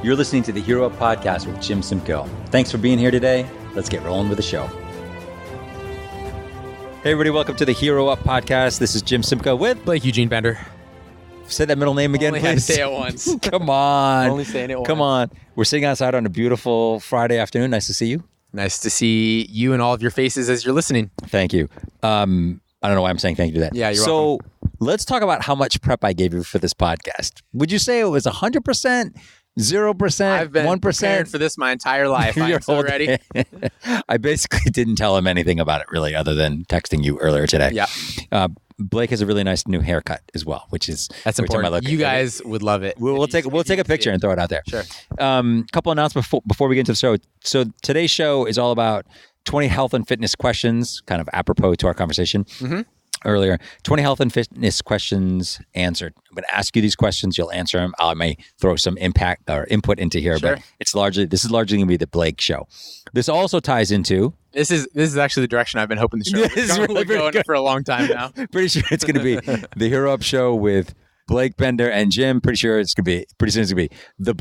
You're listening to the Hero Up Podcast with Jim Simcoe. Thanks for being here today. Let's get rolling with the show. Hey, everybody. Welcome to the Hero Up Podcast. This is Jim Simcoe with Blake Eugene Bender. Say that middle name again, Only please. had to say it once. Come on. Only saying it once. Come on. We're sitting outside on a beautiful Friday afternoon. Nice to see you. Nice to see you and all of your faces as you're listening. Thank you. I don't know why I'm saying thank you to that. Yeah, you're welcome. Let's talk about how much prep I gave you for this podcast. Would you say it was 100%, 0%, I've been 1%? prepared for this my entire life. I'm so ready. I basically didn't tell him anything about it really other than texting you earlier today. Yeah. Blake has a really nice new haircut as well, which is That's important. You guys would love it. We'll take a picture and throw it out there. Sure. Couple announcements before we get into the show. So today's show is all about 20 health and fitness questions, kind of apropos to our conversation earlier. 20 health and fitness questions answered. I'm going to ask you these questions. You'll answer them. I may throw some impact or input into here, Sure. but this is largely going to be the Blake show. This also ties into. This is actually the direction I've been hoping the show would go in for a long time now. Pretty sure it's going to be the Hero Up show with Blake Bender and Jim. Pretty sure it's going to be pretty soon. It's going to be the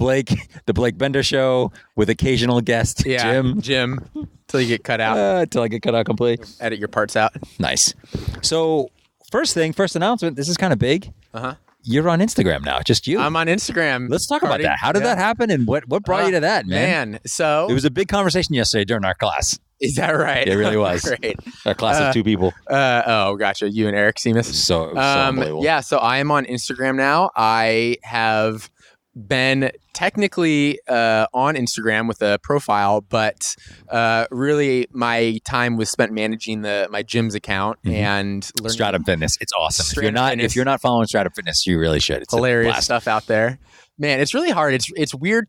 Blake Bender show with occasional guest Jim, till you get cut out. Till I get cut out completely. Edit your parts out. Nice. So first announcement. This is kind of big. You're on Instagram now. Just you. I'm on Instagram. Let's talk about that. How did that happen, and what brought you to that, man? So it was a big conversation yesterday during our class. Is that right? It really was. Great. Our class of two people. Oh, gotcha. You and Eric Seamus. So unbelievable. Yeah, so I am on Instagram now. I have been technically on Instagram with a profile, but really my time was spent managing my gym's account and learning Stratum Fitness. It's awesome. Stratum If you're not following Stratum Fitness, you really should. It's hilarious stuff out there. Man, it's really hard. It's weird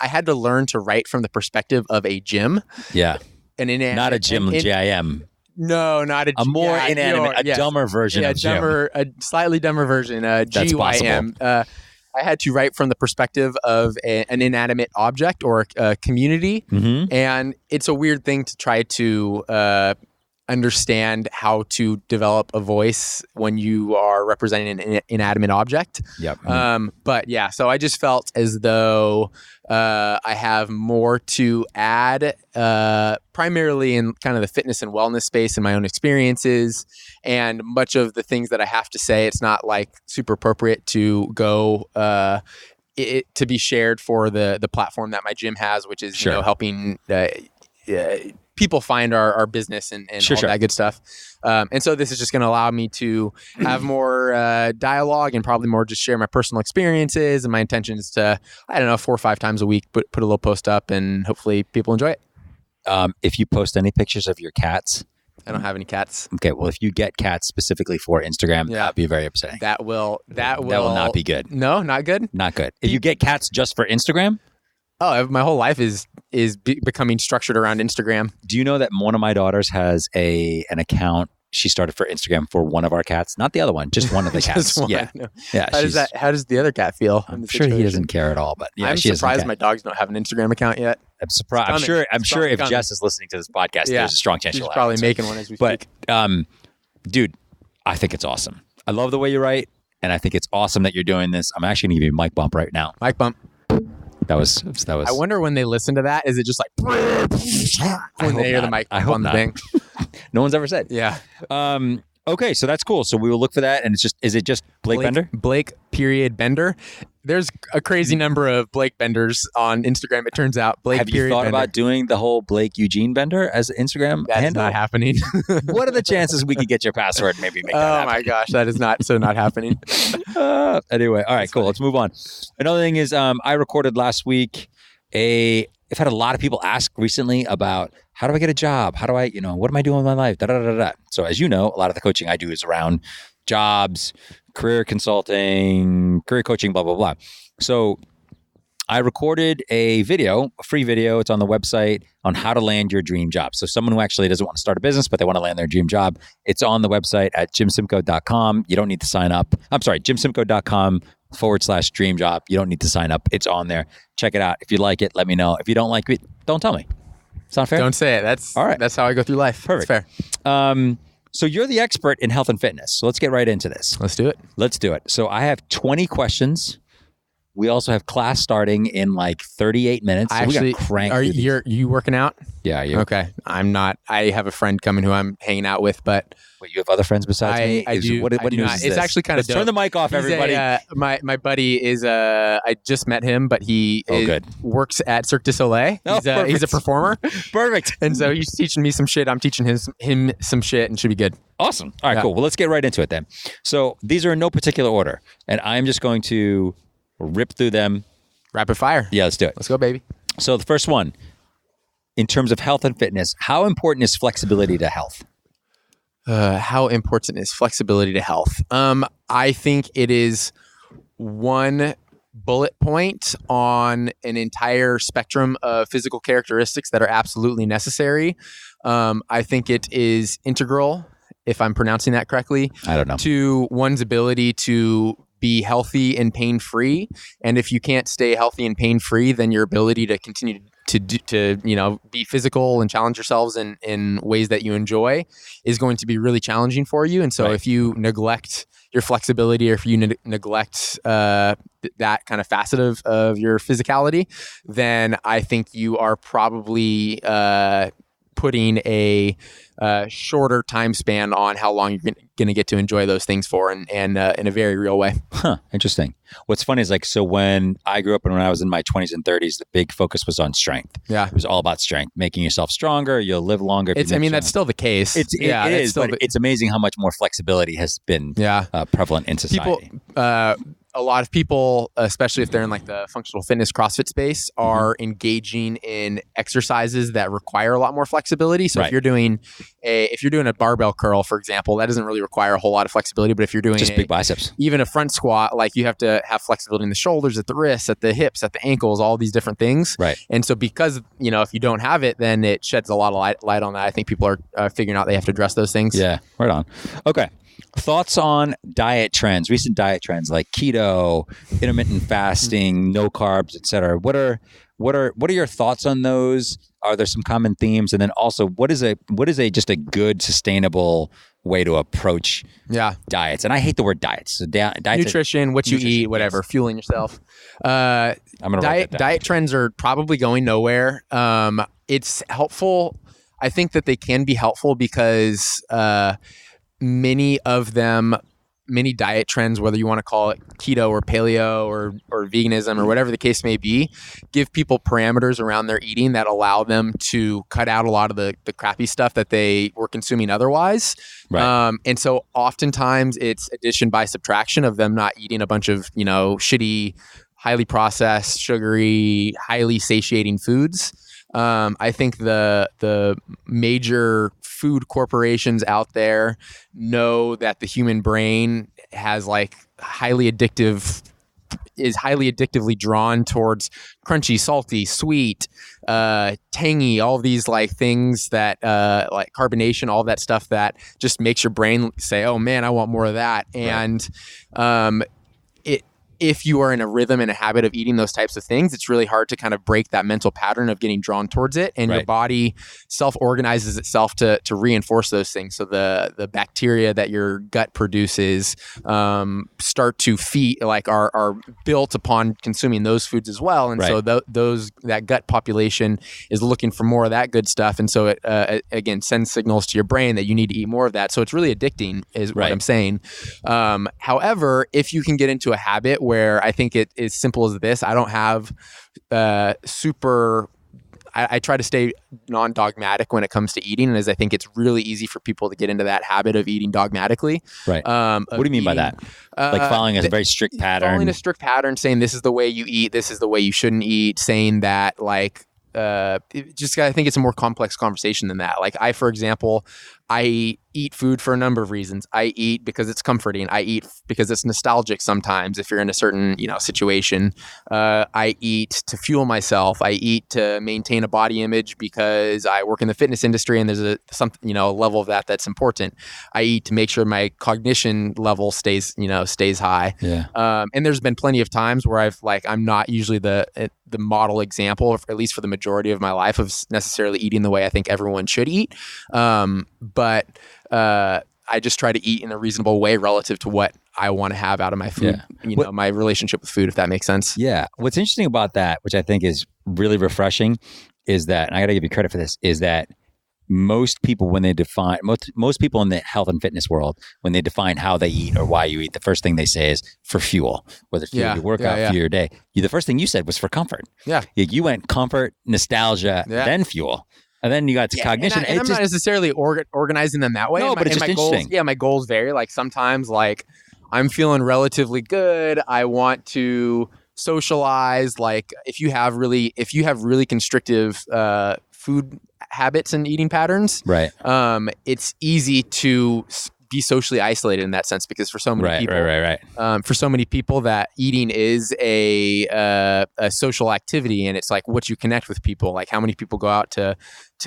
I had to learn to write from the perspective of a gym. Yeah. Not a gym, G-I-M. No, not a more inanimate, a dumber version of gym. A slightly dumber version, G-Y-M. I had to write from the perspective of an inanimate object or a community. And it's a weird thing to try to understand how to develop a voice when you are representing an inanimate object. Yep. But yeah, so I just felt as though I have more to add, primarily in kind of the fitness and wellness space and my own experiences. And much of the things that I have to say, it's not like super appropriate to go to be shared for the platform that my gym has, which is helping people find our business and all that good stuff. And so this is just going to allow me to have more dialogue and probably more just share my personal experiences. And my intention is to, 4 or 5 times a week, put a little post up and hopefully people enjoy it. If you post any pictures of your cats. I don't have any cats. Okay, well, if you get cats specifically for Instagram, that'd be very upsetting. That will not be good. No, not good? Not good. If you get cats just for Instagram? Oh, my whole life is becoming structured around Instagram. Do you know that one of my daughters has an account she started for Instagram for one of our cats? Not the other one, just one of the cats. Yeah. No. Yeah. How does the other cat feel? I'm sure he doesn't care at all, but yeah, I'm surprised my dogs don't have an Instagram account yet. I'm surprised. I'm sure if Jess is listening to this podcast, there's a strong chance she'll have probably making one as we speak. But dude, I think it's awesome. I love the way you write, and I think it's awesome that you're doing this. I'm actually going to give you a mic bump right now. Mic bump. That was. I wonder when they listen to that, is it just like when they hear the mic on the thing? No one's ever said. Yeah. Okay, so that's cool. So we will look for that, and is it just Blake Bender? Blake Bender. There's a crazy number of Blake Benders on Instagram. It turns out Blake. Have you thought about doing the whole Blake Eugene Bender as Instagram That's handle? Not happening. What are the chances we could get your password? Maybe make that happen? Oh my gosh, that is not happening. Anyway, all right, cool. Let's move on. Another thing is, I recorded last week. I've had a lot of people ask recently about how do I get a job? How do I, what am I doing with my life? So as you know, a lot of the coaching I do is around jobs, career consulting, career coaching, blah, blah, blah. So I recorded a free video. It's on the website on how to land your dream job. So someone who actually doesn't want to start a business, but they want to land their dream job, it's on the website at jimsimcoe.com. You don't need to sign up. I'm sorry, jimsimcoe.com/dream job. You don't need to sign up. It's on there. Check it out. If you like it, let me know. If you don't like it, don't tell me. It's not fair. Don't say it. That's all right. That's how I go through life. Perfect. That's fair. So you're the expert in health and fitness. So let's get right into this. Let's do it. So I have 20 questions We also have class starting in like 38 minutes. So we got crank. You working out? Yeah. Okay. I'm not. I have a friend coming who I'm hanging out with, but wait, you have other friends besides me? I do. What do news not. is It's this? actually kind of Let's turn the mic off, everybody. My buddy is I just met him, but he works at Cirque du Soleil. He's a performer. Perfect. And so he's teaching me some shit. I'm teaching him some shit, and should be good. Awesome. All right, cool. Well, let's get right into it then. So these are in no particular order, and I'm just going to rip through them. Rapid fire. Yeah, let's do it. Let's go, baby. So the first one, in terms of health and fitness, how important is flexibility to health? How important is flexibility to health? I think it is one bullet point on an entire spectrum of physical characteristics that are absolutely necessary. I think it is integral, if I'm pronouncing that correctly, I don't know, to one's ability to be healthy and pain-free. And if you can't stay healthy and pain-free, then your ability to continue to be physical and challenge yourselves in ways that you enjoy is going to be really challenging for you. And so if you neglect your flexibility, or if you neglect that kind of facet of your physicality, then I think you are probably putting a shorter time span on how long you're going to get to enjoy those things for, and in a very real way. Huh. Interesting. What's funny is so when I grew up and when I was in my 20s and 30s, the big focus was on strength. Yeah. It was all about strength, making yourself stronger. You'll live longer. That's still the case. It is, but it's amazing how much more flexibility has been prevalent in society. A lot of people, especially if they're in like the functional fitness CrossFit space, are engaging in exercises that require a lot more flexibility. So if you're doing a barbell curl, for example, that doesn't really require a whole lot of flexibility. But if you're doing just big biceps, even a front squat, like you have to have flexibility in the shoulders, at the wrists, at the hips, at the ankles, all these different things. Right. And so because if you don't have it, then it sheds a lot of light on that. I think people are figuring out they have to address those things. Yeah. Right on. Okay. Thoughts on diet trends, recent diet trends like keto, intermittent fasting, no carbs, etc. What are your thoughts on those? Are there some common themes? And then also, what is just a good sustainable way to approach diets? And I hate the word diets. So nutrition, what you eat, whatever, fueling yourself. I'm gonna diet trends are probably going nowhere. It's helpful. I think that they can be helpful because many diet trends, whether you want to call it keto or paleo or veganism or whatever the case may be, give people parameters around their eating that allow them to cut out a lot of the crappy stuff that they were consuming otherwise. Right. And so oftentimes it's addition by subtraction of them not eating a bunch of, shitty, highly processed, sugary, highly satiating foods. I think the major food corporations out there know that the human brain has is highly addictively drawn towards crunchy, salty, sweet, tangy, all these things that like carbonation, all that stuff that just makes your brain say, "Oh man, I want more of that." And if you are in a rhythm and a habit of eating those types of things, it's really hard to kind of break that mental pattern of getting drawn towards it. And your body self-organizes itself to reinforce those things. So the bacteria that your gut produces start to feed, are built upon consuming those foods as well. And so that gut population is looking for more of that good stuff. And so it, again, sends signals to your brain that you need to eat more of that. So it's really addicting is what I'm saying. However, if you can get into a habit where I think it is simple as this. I don't have I try to stay non-dogmatic when it comes to eating, and as I think it's really easy for people to get into that habit of eating dogmatically. Right. What do you mean by that? Following a very strict pattern? Following a strict pattern, saying this is the way you eat, this is the way you shouldn't eat, saying that I think it's a more complex conversation than that. I, for example, I eat food for a number of reasons. I eat because it's comforting. I eat because it's nostalgic sometimes if you're in a certain, situation. I eat to fuel myself. I eat to maintain a body image because I work in the fitness industry and there's a level of that that's important. I eat to make sure my cognition level stays high. Yeah. And there's been plenty of times where I'm not usually the model example, or at least for the majority of my life, of necessarily eating the way I think everyone should eat. But I just try to eat in a reasonable way relative to what I want to have out of my food. Yeah. My relationship with food, if that makes sense. Yeah. What's interesting about that, which I think is really refreshing, is that, and I got to give you credit for this, is that most people, when they define, most people in the health and fitness world, when they define how they eat or why you eat, the first thing they say is for fuel, whether it's for your workout, for your day. The first thing you said was for comfort. Yeah. You went comfort, nostalgia, then fuel. And then you got to cognition. And I'm not necessarily organizing them that way. No, but it's just interesting. My goals vary. Like sometimes like I'm feeling relatively good. I want to socialize. Like if you have really constrictive food habits and eating patterns, right? It's easy to be socially isolated in that sense because for so many people, for so many people, that eating is a social activity, and it's like what you connect with people. Like how many people go out to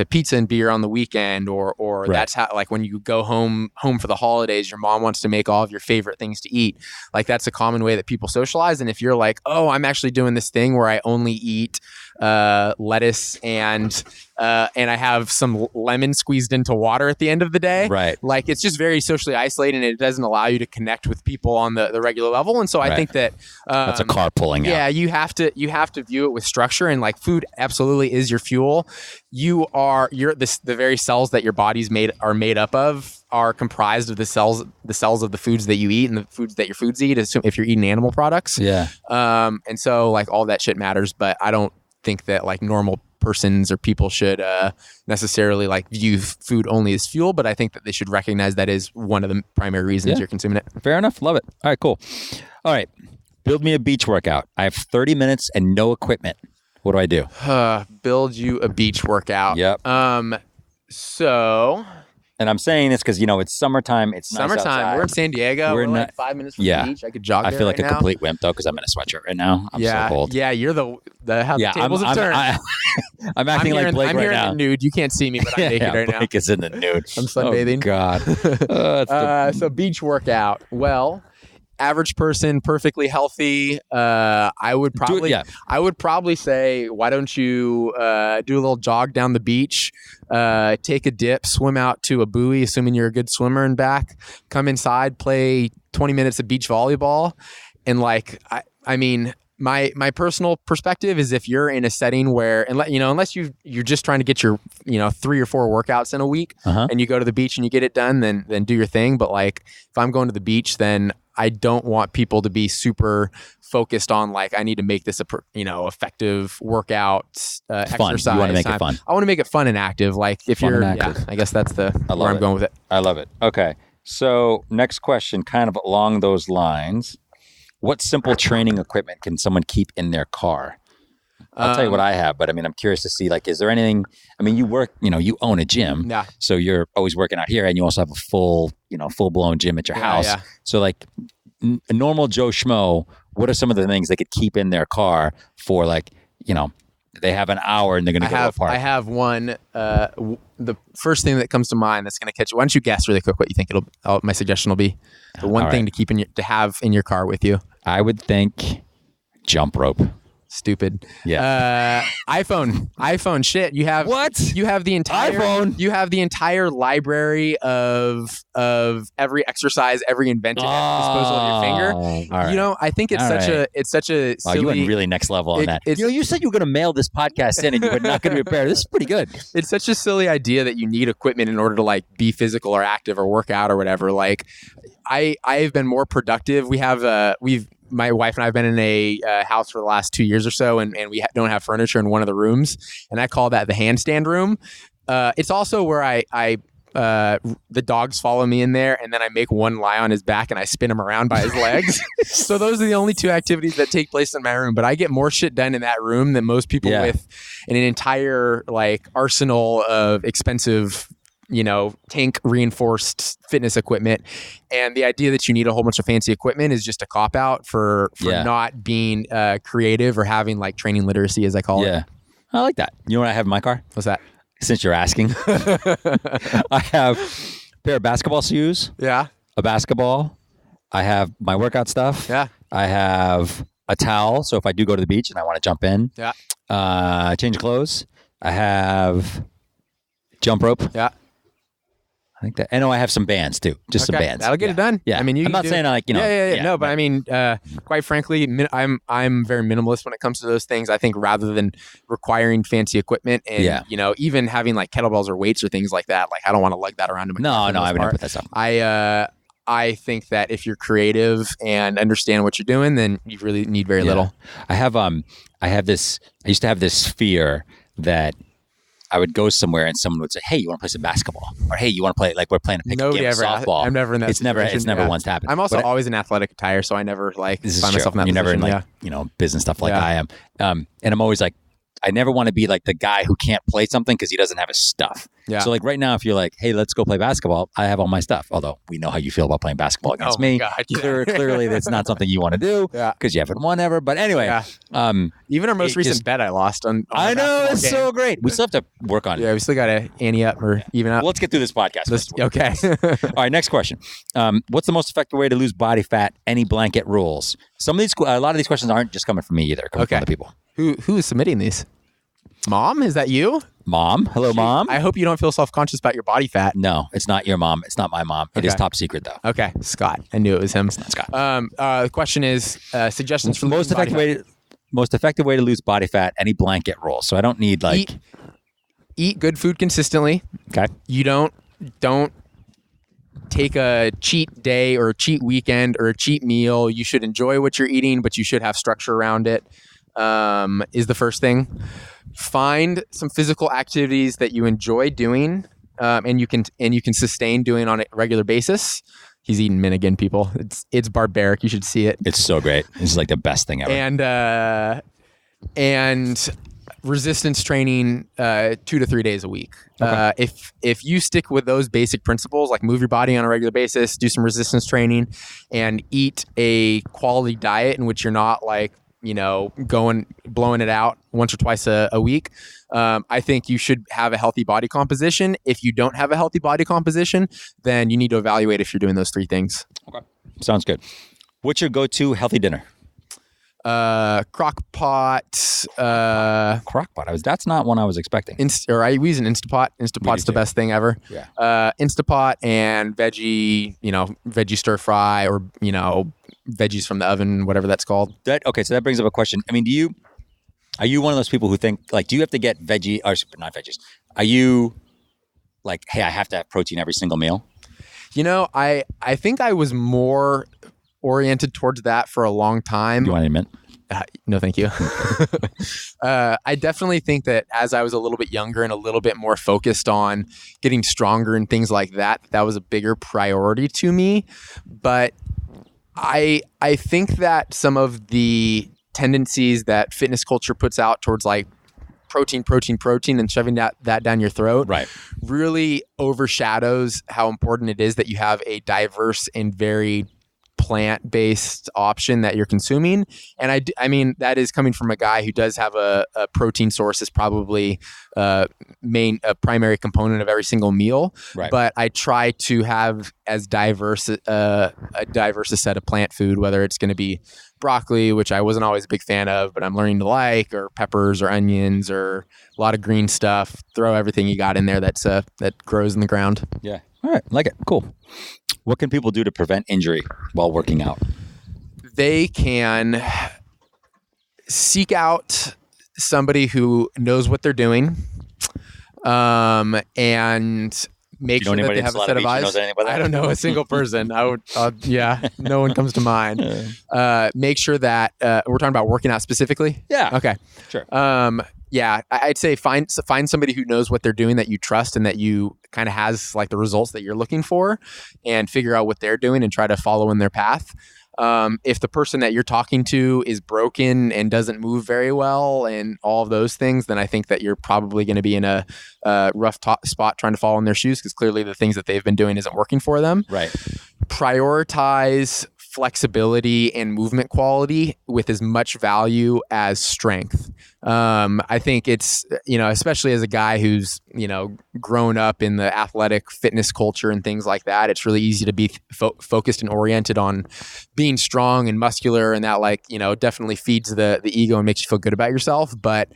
pizza and beer on the weekend, or that's how, like when you go home for the holidays, your mom wants to make all of your favorite things to eat. Like that's a common way that people socialize. And if you're like, oh, I'm actually doing this thing where I only eat lettuce and I have some lemon squeezed into water at the end of the day, right? Like it's just very socially isolated, and it doesn't allow you to connect with people on the regular level. And so I think that that's a car pulling out. Yeah, you have to view it with structure, and like food absolutely is your fuel. The very cells that your body's are made up of are comprised of the cells of the foods that you eat and the foods that your foods eat, if you're eating animal products. Yeah. And so like all that shit matters, but I don't think that like normal persons or people should necessarily like view food only as fuel, but I think that they should recognize that is one of the primary reasons you're consuming it. Fair enough. Love it. All right, cool. All right. Build me a beach workout. I have 30 minutes and no equipment. What do I do? Build you a beach workout. Yep. So... And I'm saying this because, it's summertime. It's summertime. Nice outside. We're in San Diego. We're like 5 minutes from the beach. I could jog there. I feel like right a complete wimp, though, because I'm in a sweatshirt right now. I'm so cold. Yeah, you're how the tables have turned. I'm acting like Blake right now. I'm here in the nude. You can't see me, but I'm naked right now. Blake is in the nude. I'm sunbathing. Oh, God. So beach workout. Well... average person, perfectly healthy. I would probably say, why don't you do a little jog down the beach, take a dip, swim out to a buoy, assuming you're a good swimmer, and back. Come inside, play 20 minutes of beach volleyball, and like I mean. My personal perspective is if you're in a setting where, unless you're just trying to get your 3 or 4 workouts in a week, and you go to the beach and you get it done, then do your thing. But like if I'm going to the beach, then I don't want people to be super focused on like I need to make this a effective workout exercise. You want to make it fun. I want to make it fun and active. Like if fun you're, I guess that's where I'm going with it. I love it. Okay, so next question, kind of along those lines. What simple training equipment can someone keep in their car? I'll tell you what I have, but I mean, I'm curious to see, like, is there anything, I mean, you work, you own a gym, so you're always working out here, and you also have a full-blown gym at your house. Yeah. So like a normal Joe Schmo, what are some of the things they could keep in their car for like, they have an hour and they're going to go to a park? I have one. The first thing that comes to mind that's going to catch you. Why don't you guess really quick what you think my suggestion will be? The one thing to keep to have in your car with you. I would think jump rope. Stupid. Yeah. iPhone. Shit. You have what? You have the entire iPhone. You have the entire library of every exercise ever invented at the disposal of your finger. Right. I think it's such a silly. You went really next level on that. You said you were going to mail this podcast in and you were not going to be prepared. This is pretty good. It's such a silly idea that you need equipment in order to like be physical or active or work out or whatever. Like I've been more productive. My wife and I have been in a house for the last 2 years or so, and we don't have furniture in one of the rooms, and I call that the handstand room. It's also where the dogs follow me in there, and then I make one lie on his back and I spin him around by his legs. So those are the only 2 activities that take place in my room. But I get more shit done in that room than most people with an entire like arsenal of expensive tank reinforced fitness equipment. And the idea that you need a whole bunch of fancy equipment is just a cop out for not being creative or having like training literacy, as I call it. Yeah. I like that. You know what I have in my car? What's that? Since you're asking, I have a pair of basketball shoes. Yeah. A basketball. I have my workout stuff. Yeah. I have a towel. So if I do go to the beach and I want to jump in, change clothes. I have jump rope. Yeah. I think that. I know I have some bands too, just some bands. That'll get it done. Yeah, I mean, I'm not saying like Yeah. No, but I mean, quite frankly, I'm very minimalist when it comes to those things. I think rather than requiring fancy equipment and even having like kettlebells or weights or things like that, like I don't want to lug that around. No, I would never put that stuff. I think that if you're creative and understand what you're doing, then you really need very little. I used to have this fear that I would go somewhere and someone would say, "Hey, you want to play some basketball?" Or "Hey, you want to play like we're playing a pick game of softball?" I'm never in that. It's never once happened. I'm also always in athletic attire, so I never like this is find true. myself in that You're position. never in like business stuff like I am. And I'm always like, I never want to be like the guy who can't play something because he doesn't have his stuff. Yeah. So like right now, if you're like, "Hey, let's go play basketball," I have all my stuff. Although we know how you feel about playing basketball against me. God, Clearly, that's not something you want to do because you haven't won ever. But anyway, even our most recent bet I lost on I know it's so great. We still have to work on it. Yeah, we still got to ante up or even up. Well, let's get through this podcast. Okay. All right. Next question. What's the most effective way to lose body fat? Any blanket rules? A lot of these questions aren't just coming from me either. Coming from other people. Who is submitting these? Mom, is that you? Mom. Hello, Mom. I hope you don't feel self-conscious about your body fat. No, it's not your mom. It's not my mom. It is top secret, though. Okay, Scott. I knew it was him. It's not Scott. The question is suggestions for most effective way to lose body fat. Any blanket rule. So I don't need like eat good food consistently. Okay. You don't take a cheat day or a cheat weekend or a cheat meal. You should enjoy what you're eating, but you should have structure around it. Is the first thing. Find some physical activities that you enjoy doing, and you can sustain doing on a regular basis. He's eating Minigan, people. It's barbaric. You should see it. It's so great. This is like the best thing ever. And resistance training 2 to 3 days a week. Okay. If you stick with those basic principles, like move your body on a regular basis, do some resistance training, and eat a quality diet in which you're not like blowing it out once or twice a week. I think you should have a healthy body composition. If you don't have a healthy body composition, then you need to evaluate if you're doing those 3 things. Okay. Sounds good. What's your go-to healthy dinner? Crock pot. Crock pot. That's not one I was expecting. We use an Instapot. Instapot's the best thing ever. Yeah. Instapot and veggie stir fry or, veggies from the oven, whatever that's called. Okay. So that brings up a question. I mean, are you one of those people who think like, do you have to get veggie or not veggies? Are you like, hey, I have to have protein every single meal? I think I was more oriented towards that for a long time. You want to admit? No, thank you. I definitely think that as I was a little bit younger and a little bit more focused on getting stronger and things like that, that was a bigger priority to me. But I think that some of the tendencies that fitness culture puts out towards like protein and shoving that down your throat really overshadows how important it is that you have a diverse and varied plant-based option that you're consuming. And I mean, that is coming from a guy who does have a protein source is probably a primary component of every single meal. Right. But I try to have as diverse a set of plant food, whether it's going to be broccoli, which I wasn't always a big fan of, but I'm learning to like, or peppers or onions or a lot of green stuff. Throw everything you got in there that grows in the ground. Yeah. All right. Like it. Cool. What can people do to prevent injury while working out? They can seek out somebody who knows what they're doing, and make sure that they have a set of eyes. I don't know a single person. No one comes to mind. Make sure that we're talking about working out specifically. Yeah. Okay. Sure. I'd say find somebody who knows what they're doing that you trust and that you kind of has like the results that you're looking for, and figure out what they're doing and try to follow in their path. If the person that you're talking to is broken and doesn't move very well and all of those things, then I think that you're probably going to be in a rough spot trying to follow in their shoes, because clearly the things that they've been doing isn't working for them. Right. Prioritize flexibility and movement quality with as much value as strength. I think it's, especially as a guy who's, grown up in the athletic fitness culture and things like that, it's really easy to be focused and oriented on being strong and muscular, and that definitely feeds the ego and makes you feel good about yourself. But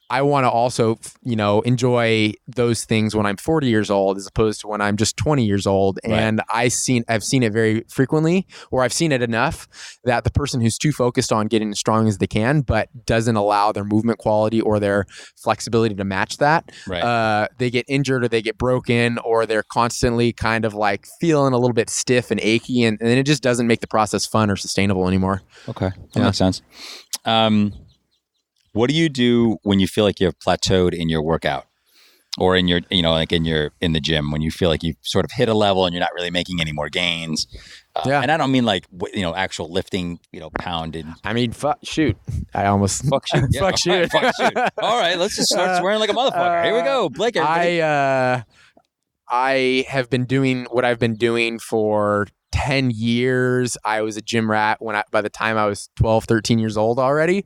I want to also, enjoy those things when I'm 40 years old as opposed to when I'm just 20 years old. Right. And I've seen it very frequently, or I've seen it enough that the person who's too focused on getting as strong as they can, but doesn't allow their movement quality or their flexibility to match that, Right. they get injured or they get broken, or they're constantly kind of like feeling a little bit stiff and achy. And then it just doesn't make the process fun or sustainable anymore. Okay. That makes sense. What do you do when you feel like you've plateaued in your workout or in your, in the gym, when you feel like you've sort of hit a level and you're not really making any more gains? And I don't mean like, actual lifting, pounded. I mean, shoot. I almost Fuck shoot. Yeah. fuck shoot. Fuck shoot. All right. Let's just start swearing like a motherfucker. Here we go. Blake, everybody. I have been doing what I've been doing for 10 years. I was a gym rat by the time I was 12, 13 years old already.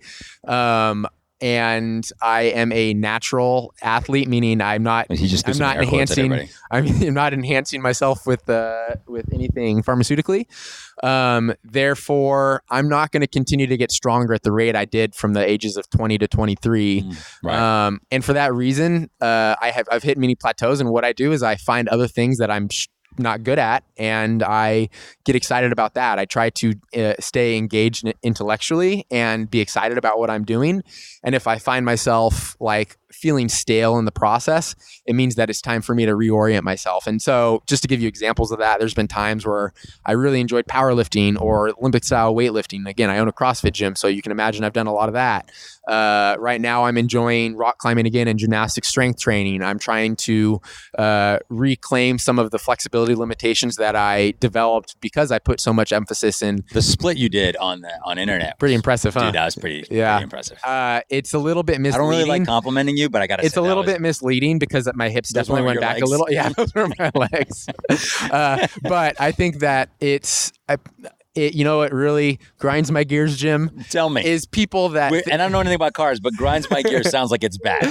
And I am a natural athlete, meaning I'm not enhancing. I'm not enhancing myself with anything pharmaceutically. Therefore, I'm not going to continue to get stronger at the rate I did from the ages of 20 to 23. Right. And for that reason, I've hit many plateaus. And what I do is I find other things that I'm not good at, and I get excited about that. I try to stay engaged intellectually and be excited about what I'm doing. And if I find myself like feeling stale in the process, it means that it's time for me to reorient myself. And so just to give you examples of that, there's been times where I really enjoyed powerlifting or Olympic style weightlifting. Again, I own a CrossFit gym, so you can imagine I've done a lot of that. Right now I'm enjoying rock climbing again and gymnastic strength training. I'm trying to reclaim some of the flexibility limitations that I developed because I put so much emphasis in the split you did on internet. Pretty impressive, huh? Dude, that was pretty impressive. It's a little bit misleading. I don't really like complimenting you, but I got to say it's a little bit misleading because my hips definitely went back a little. Yeah, those were my legs. But I think that it really grinds my gears, Jim. Tell me. Is people that... and I don't know anything about cars, but grinds my gears sounds like it's bad.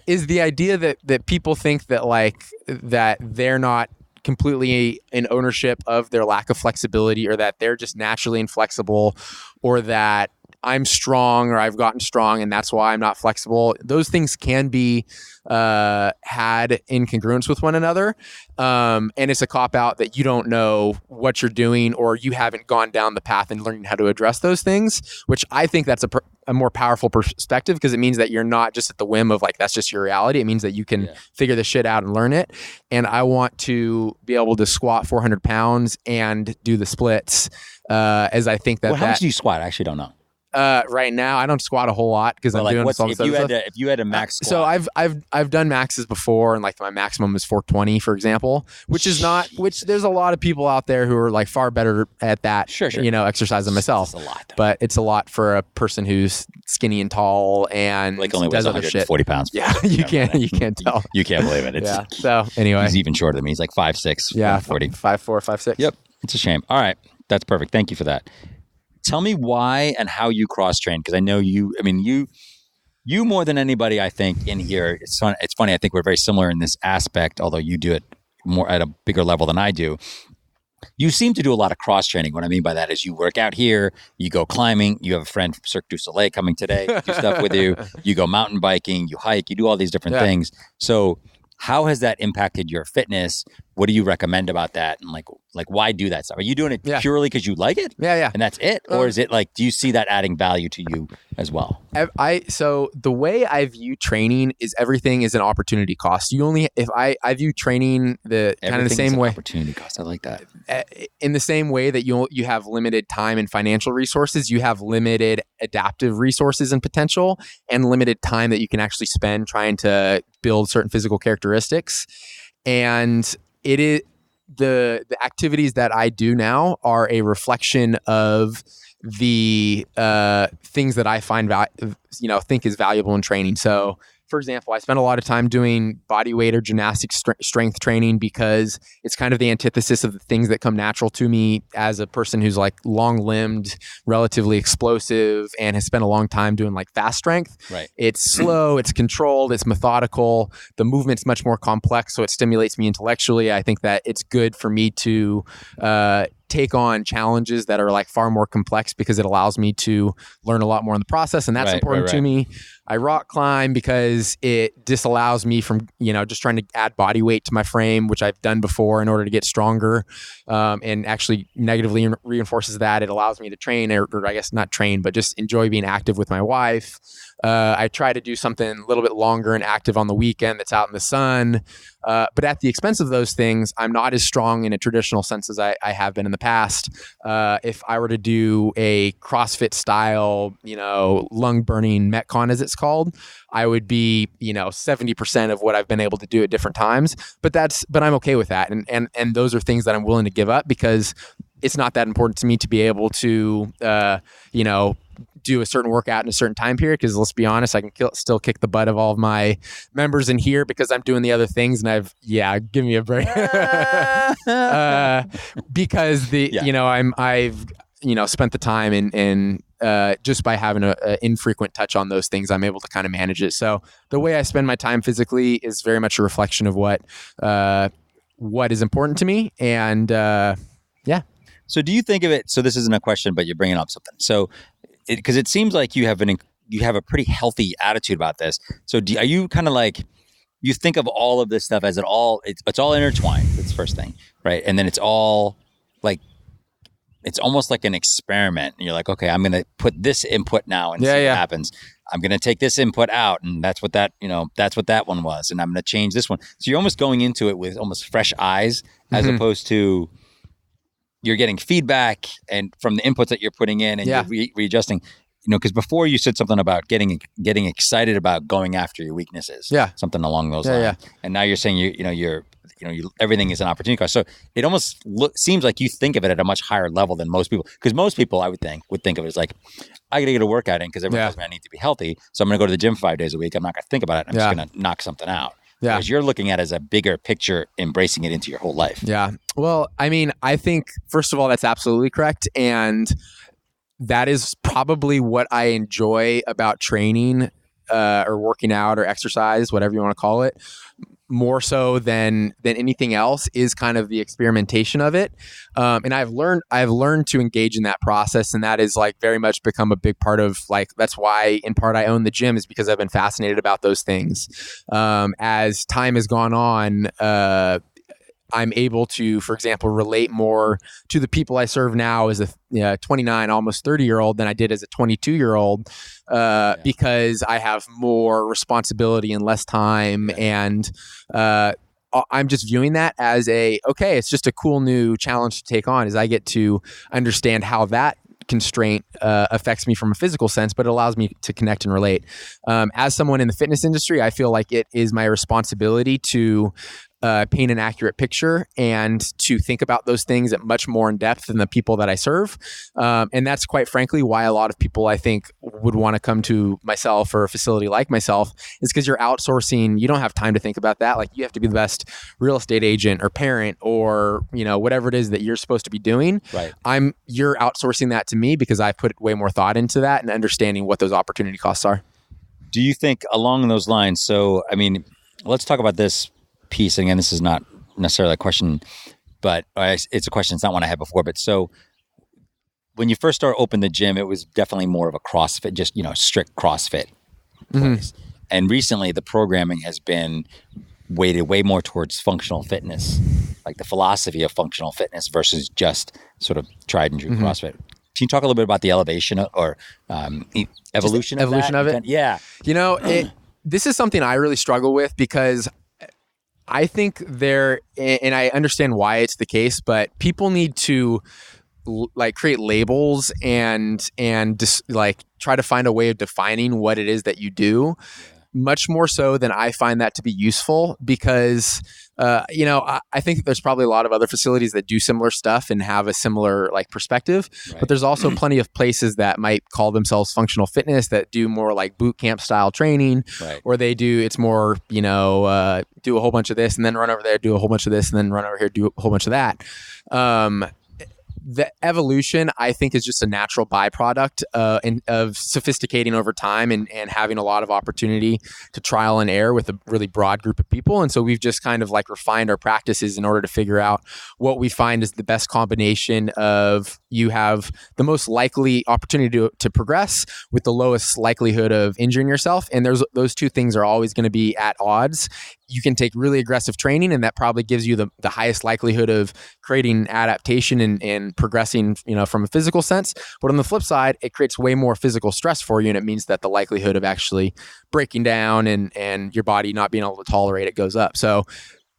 Is the idea that people think that they're not completely in ownership of their lack of flexibility, or that they're just naturally inflexible, or that I'm strong or I've gotten strong and that's why I'm not flexible. Those things can be had in congruence with one another. And it's a cop-out that you don't know what you're doing, or you haven't gone down the path and learning how to address those things, which I think that's a more powerful perspective, because it means that you're not just at the whim of that's just your reality. It means that you can figure this shit out and learn it. And I want to be able to squat 400 pounds and do the splits, as I think that... How much do you squat? I actually don't know. Right now I don't squat a whole lot because I'm doing some if you had a max squat. So I've done maxes before, and my maximum is 420, for example, which there's a lot of people out there who are far better at that, sure. exercise than myself. It's a lot, but it's a lot for a person who's skinny and tall and only does weighs other 140 shit. pounds. Yeah, you can't tell. You can't believe it. Yeah. So anyway, he's even shorter than me. He's 5'6". Yeah, 40. 5'4", 5'6". Yep, it's a shame. All right, that's perfect. Thank you for that. Tell me why and how you cross-train, because I know you more than anybody, I think, in here. It's funny. I think we're very similar in this aspect, although you do it more at a bigger level than I do. You seem to do a lot of cross-training. What I mean by that is you work out here, you go climbing, you have a friend from Cirque du Soleil coming today, do stuff with you, you go mountain biking, you hike, you do all these different things. So how has that impacted your fitness? What do you recommend about that? And why do that stuff? Are you doing it purely because you like it? Yeah. And that's it? Or is it do you see that adding value to you as well? So the way I view training is everything is an opportunity cost. I view training the same way. Opportunity cost. I like that. In the same way that you have limited time and financial resources, you have limited adaptive resources and potential, and limited time that you can actually spend trying to build certain physical characteristics. And it is the activities that I do now are a reflection of the things that I find think is valuable in training. So, for example, I spend a lot of time doing body weight or gymnastic strength training because it's kind of the antithesis of the things that come natural to me as a person who's long-limbed, relatively explosive, and has spent a long time doing fast strength. Right. It's slow, it's controlled, it's methodical. The movement's much more complex, so it stimulates me intellectually. I think that it's good for me to take on challenges that are like far more complex because it allows me to learn a lot more in the process. And that's important to me. I rock climb because it disallows me from, just trying to add body weight to my frame, which I've done before in order to get stronger, and actually negatively reinforces that. It allows me to train, or I guess not train, but just enjoy being active with my wife. I try to do something a little bit longer and active on the weekend that's out in the sun. But at the expense of those things, I'm not as strong in a traditional sense as I have been in the past. If I were to do a CrossFit style, lung burning Metcon, as it's called, I would be, 70% of what I've been able to do at different times. But I'm okay with that. And those are things that I'm willing to give up because it's not that important to me to be able to, do a certain workout in a certain time period, because let's be honest, I can still kick the butt of all of my members in here because I'm doing the other things, and give me a break. Because I've spent the time and just by having a infrequent touch on those things, I'm able to kind of manage it. So the way I spend my time physically is very much a reflection of what is important to me, and So do you think of it? So this isn't a question, but you're bringing up something. So because it seems like you have a pretty healthy attitude about this. So are you kind of like, you think of all of this stuff as it's all intertwined? That's the first thing, right? And then it's all like, it's almost like an experiment. And you're like, okay, I'm going to put this input now and see what happens. I'm going to take this input out, and that's what that one was. And I'm going to change this one. So you're almost going into it with almost fresh eyes, as opposed to you're getting feedback and from the inputs that you're putting in, and you're readjusting. Because before you said something about getting excited about going after your weaknesses, something along those lines. And now you're saying you're everything is an opportunity cost. So it almost seems like you think of it at a much higher level than most people. Because most people, I would think of it as like, I got to get a workout in because everyone tells me I need to be healthy. So I'm going to go to the gym 5 days a week. I'm not going to think about it. I'm just going to knock something out. Yeah. Because you're looking at it as a bigger picture, embracing it into your whole life. Yeah. Well, I mean, I think, first of all, that's absolutely correct. And that is probably what I enjoy about training or working out or exercise, whatever you want to call it, more so than anything else, is kind of the experimentation of it. And I've learned to engage in that process, and that is like very much become a big part of, like, that's why in part I own the gym, is because I've been fascinated about those things. As time has gone on, I'm able to, for example, relate more to the people I serve now as a 29, almost 30-year-old than I did as a 22-year-old, because I have more responsibility and less time. And I'm just viewing that as it's just a cool new challenge to take on, as I get to understand how that constraint affects me from a physical sense, but it allows me to connect and relate. As someone in the fitness industry, I feel like it is my responsibility to paint an accurate picture and to think about those things at much more in depth than the people that I serve. And that's quite frankly why a lot of people, I think, would want to come to myself or a facility like myself, is because you're outsourcing. You don't have time to think about that. Like, you have to be the best real estate agent or parent or, whatever it is that you're supposed to be doing. Right. You're outsourcing that to me because I put way more thought into that and understanding what those opportunity costs are. Do you think along those lines? So, I mean, let's talk about this piece. Again, this is not necessarily a question, but it's a question. It's not one I had before. But so when you first started opening the gym, it was definitely more of a CrossFit, just, strict CrossFit place. And recently the programming has been weighted way more towards functional fitness, like the philosophy of functional fitness versus just sort of tried and true CrossFit. Can you talk a little bit about the elevation or evolution of it? Yeah. This is something I really struggle with, because I think and I understand why it's the case, but people need to create labels and just try to find a way of defining what it is that you do, much more so than I find that to be useful, because I think there's probably a lot of other facilities that do similar stuff and have a similar perspective, but there's also plenty of places that might call themselves functional fitness that do more like boot camp style training, or it's more, do a whole bunch of this and then run over there, do a whole bunch of this and then run over here, do a whole bunch of that. the evolution, I think, is just a natural byproduct of sophisticating over time and having a lot of opportunity to trial and error with a really broad group of people. And so we've just kind of like refined our practices in order to figure out what we find is the best combination of you have the most likely opportunity to progress with the lowest likelihood of injuring yourself. And those two things are always going to be at odds. You can take really aggressive training, and that probably gives you the highest likelihood of creating adaptation and progressing, from a physical sense. But on the flip side, it creates way more physical stress for you, and it means that the likelihood of actually breaking down and your body not being able to tolerate it goes up. So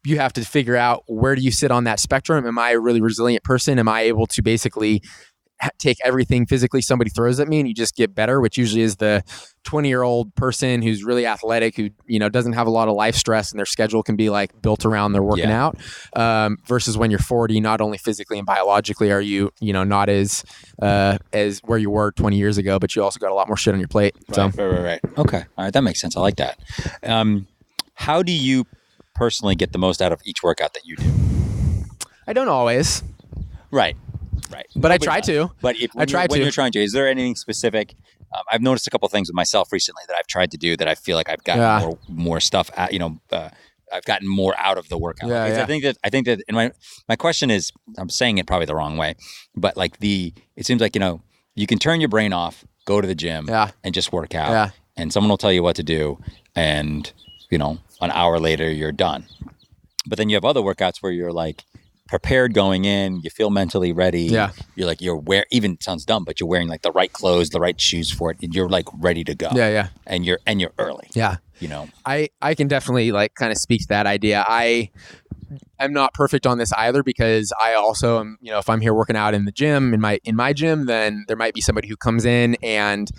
you have to figure out, where do you sit on that spectrum? Am I a really resilient person? Am I able to basically take everything physically somebody throws at me and you just get better, which usually is the 20-year-old person who's really athletic, who, doesn't have a lot of life stress, and their schedule can be like built around their working out, versus when you're 40, not only physically and biologically are you, not as where you were 20 years ago, but you also got a lot more shit on your plate. Right. Okay. All right. That makes sense. I like that. How do you personally get the most out of each workout that you do? I don't always. Right. But I try to. But when you're trying to, is there anything specific? I've noticed a couple of things with myself recently that I've tried to do that I feel like I've gotten more stuff at, I've gotten more out of the workout. I think that, and my question is, I'm saying it probably the wrong way, but like it seems like, you can turn your brain off, go to the gym and just work out, and someone will tell you what to do, and an hour later you're done. But then you have other workouts where you're like prepared going in, you feel mentally ready. Yeah. You're like, even sounds dumb, but you're wearing like the right clothes, the right shoes for it. And you're like ready to go. Yeah. And you're early. Yeah. I can definitely like kind of speak to that idea. I'm not perfect on this either, because I also am, if I'm here working out in the gym, in my gym, then there might be somebody who comes in, and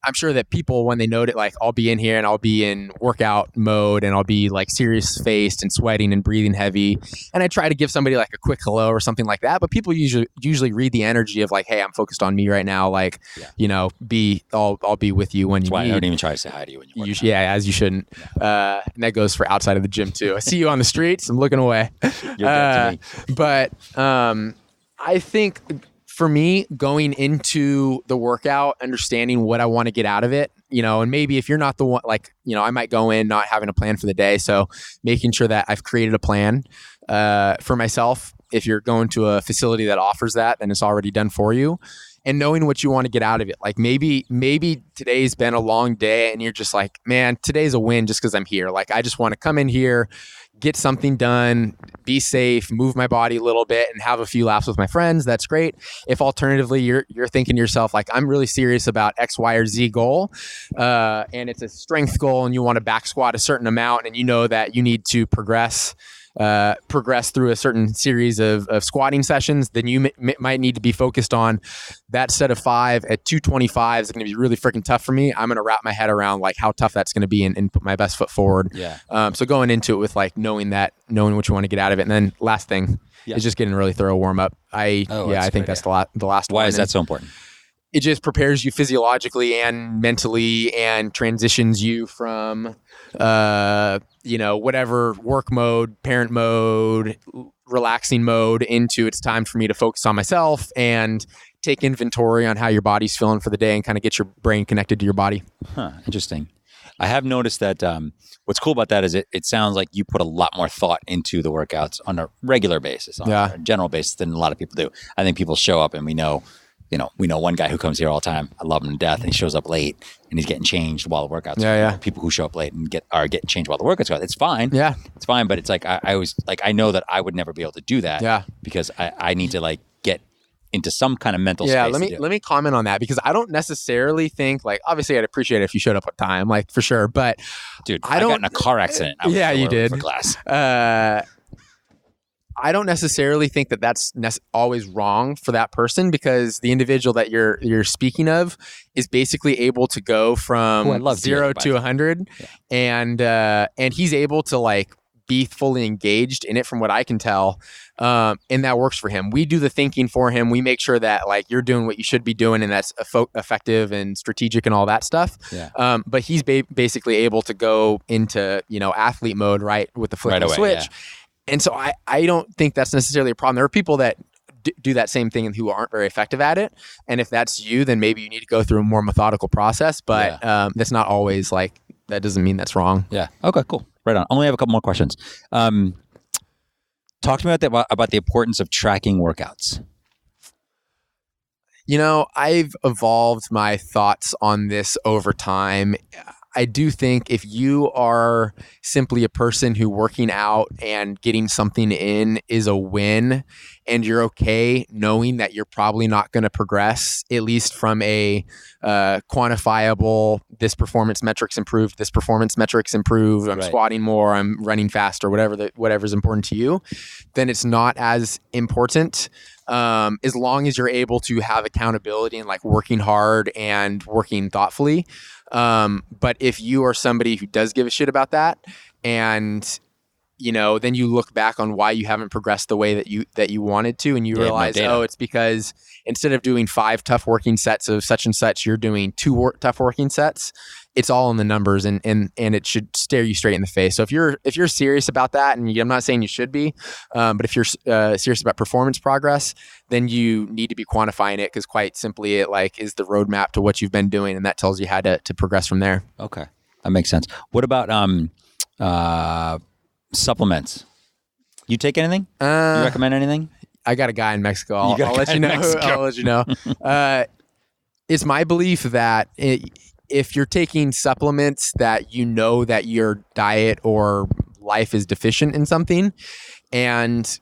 I'm sure that people, when they note it, like I'll be in here and I'll be in workout mode and I'll be like serious faced and sweating and breathing heavy. And I try to give somebody like a quick hello or something like that. But people usually read the energy of like, hey, I'm focused on me right now. Like, I'll be with you when you need. I don't even try to say hi to you when you work out. Yeah, as you shouldn't. And that goes for outside of the gym too. I see you on the streets. I'm looking away. You're dead to me. But I think, for me, going into the workout, understanding what I want to get out of it, and maybe if you're not the one, like, I might go in not having a plan for the day. So making sure that I've created a plan for myself. If you're going to a facility that offers that, then it's already done for you. And knowing what you want to get out of it. Like maybe today's been a long day and you're just like, man, today's a win just because I'm here. Like, I just want to come in here, get something done, be safe, move my body a little bit, and have a few laughs with my friends. That's great. If alternatively you're thinking to yourself, like, I'm really serious about X, Y, or Z goal, and it's a strength goal, and you want to back squat a certain amount, and you know that you need to progress through a certain series of squatting sessions, then you might need to be focused on that set of 5 at 225 is going to be really freaking tough for me. I'm going to wrap my head around like how tough that's going to be and put my best foot forward. Yeah. So going into it with like knowing what you want to get out of it. And then last thing is just getting a really thorough warm up. I think that's the last one. Why is that so important? It just prepares you physiologically and mentally and transitions you from, whatever work mode, parent mode, relaxing mode into it's time for me to focus on myself and take inventory on how your body's feeling for the day and kind of get your brain connected to your body. Interesting. I have noticed that what's cool about that is it sounds like you put a lot more thought into the workouts on a regular basis, on a general basis than a lot of people do. I think people show up and we know one guy who comes here all the time. I love him to death, and he shows up late and he's getting changed while the workouts. Yeah. People who show up late and are getting changed while the workouts go. It's fine. Yeah, it's fine. But it's like I always like I know that I would never be able to do that. Yeah, because I need to like get into some kind of mental space. Yeah, let me comment on that, because I don't necessarily think, like, obviously I'd appreciate it if you showed up on time, like, for sure. But dude, I got in a car accident. You did. For class. I don't necessarily think that that's always wrong for that person, because the individual that you're speaking of is basically able to go from 0 to 100, and he's able to like be fully engaged in it, from what I can tell, and that works for him. We do the thinking for him. We make sure that like you're doing what you should be doing, and that's effective and strategic and all that stuff. Yeah. But he's basically able to go into athlete mode right with the flip of the switch. Yeah. And so I don't think that's necessarily a problem. There are people that do that same thing and who aren't very effective at it. And if that's you, then maybe you need to go through a more methodical process. But that's not always like, that doesn't mean that's wrong. Yeah. Okay, cool. Right on. I only have a couple more questions. Talk to me about the importance of tracking workouts. You know, I've evolved my thoughts on this over time. I do think if you are simply a person who working out and getting something in is a win, and you're okay knowing that you're probably not going to progress, at least from a quantifiable, this performance metrics improved, this performance metrics improved, I'm squatting more, I'm running faster, whatever's important to you, then it's not as important. As long as you're able to have accountability and like working hard and working thoughtfully. But if you are somebody who does give a shit about that, and you know, then you look back on why you haven't progressed the way that you wanted to, and you realize, oh, it's because instead of doing 5 tough working sets of such and such, you're doing 2 tough working sets. It's all in the numbers, and it should stare you straight in the face. So if you're serious about that, and I'm not saying you should be, but if you're serious about performance progress, then you need to be quantifying it, because quite simply, it like is the roadmap to what you've been doing, and that tells you how to progress from there. Okay, that makes sense. What about supplements? You take anything? You recommend anything? I got a guy in Mexico. I'll let you know. I'll let you know. It's my belief that if you're taking supplements that you know that your diet or life is deficient in something, and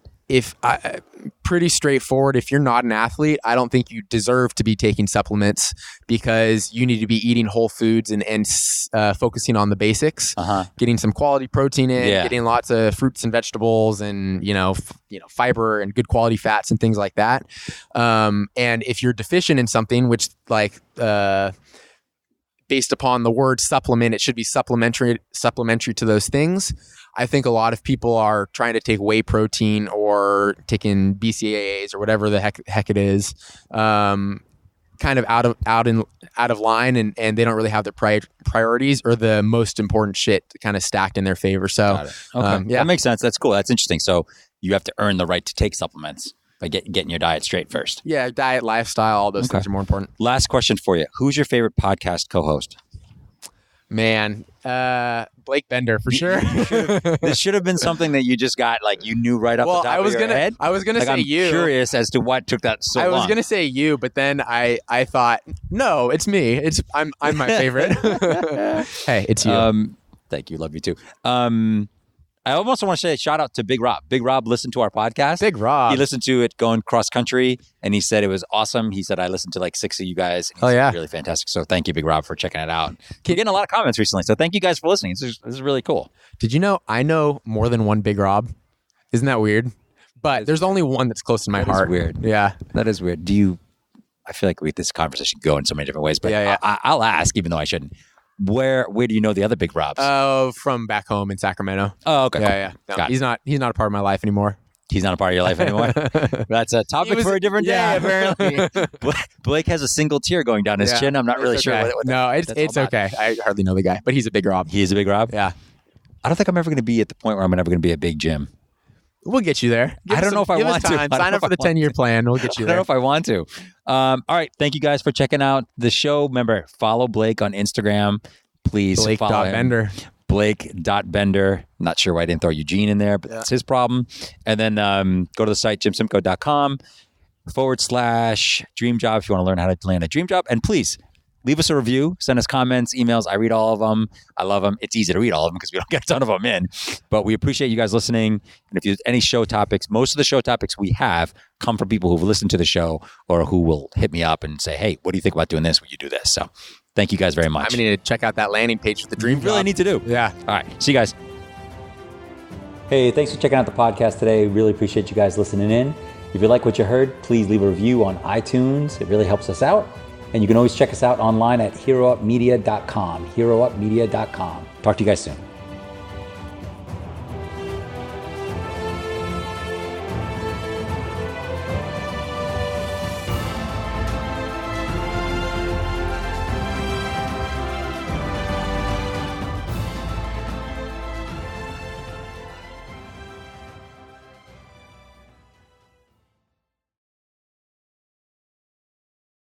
pretty straightforward, if you're not an athlete, I don't think you deserve to be taking supplements, because you need to be eating whole foods and focusing on the basics, getting some quality protein in, getting lots of fruits and vegetables, and fiber and good quality fats and things like that. And if you're deficient in something, which like based upon the word supplement, it should be supplementary to those things. I think a lot of people are trying to take whey protein or taking BCAAs or whatever the heck it is, kind of out of line, and they don't really have their priorities or the most important shit kind of stacked in their favor. So, that makes sense. That's cool. That's interesting. So you have to earn the right to take supplements by getting your diet straight first. Yeah, diet, lifestyle, all those things are more important. Last question for you. Who's your favorite podcast co-host? Man, Blake Bender for sure. This should have been something that you just got, like you knew right off the top of your head. I was gonna say I'm you. Curious as to what took that so long. I was gonna say you, but then I thought, no, it's me. I'm my favorite. Hey, it's you. Thank you. Love you too. I almost want to say a shout out to Big Rob. Big Rob listened to our podcast. Big Rob. He listened to it going cross country, and he said it was awesome. He said, I listened to like 6 of you guys. And he said, really fantastic. So thank you, Big Rob, for checking it out. We're getting a lot of comments recently. So thank you guys for listening. This is really cool. Did you know I know more than one Big Rob? Isn't that weird? But there's only one that's close to my heart. That is weird. Yeah. That is weird. I feel like this conversation go in so many different ways, but I'll ask, even though I shouldn't. Where do you know the other Big Robs? Oh, from back home in Sacramento. Oh, okay. Yeah. No, he's not a part of my life anymore. He's not a part of your life anymore? That's a topic for a different day, apparently. Blake has a single tear going down his chin. I'm not really sure. No, it's okay. I hardly know the guy, but he's a Big Rob. He is a Big Rob? Yeah. I don't think I'm ever going to be at the point where I'm ever going to be a big Jim. We'll get you there. I don't know if I want to. Sign up for the 10-year plan. We'll get you there. I don't know if I want to. All right. Thank you guys for checking out the show. Remember, follow Blake on Instagram. Please follow him. Blake.Bender. Not sure why I didn't throw Eugene in there, but that's his problem. And then go to the site, jimsimco.com/dream job if you want to learn how to land a dream job. And please leave us a review, send us comments, emails. I read all of them. I love them. It's easy to read all of them because we don't get a ton of them in. But we appreciate you guys listening. And if you have any show topics, most of the show topics we have come from people who've listened to the show or who will hit me up and say, hey, what do you think about doing this? Will you do this? So thank you guys very much. I'm going to need to check out that landing page for the dream job. Really need to do. Yeah. All right. See you guys. Hey, thanks for checking out the podcast today. Really appreciate you guys listening in. If you like what you heard, please leave a review on iTunes. It really helps us out. And you can always check us out online at heroupmedia.com. Heroupmedia.com. Talk to you guys soon.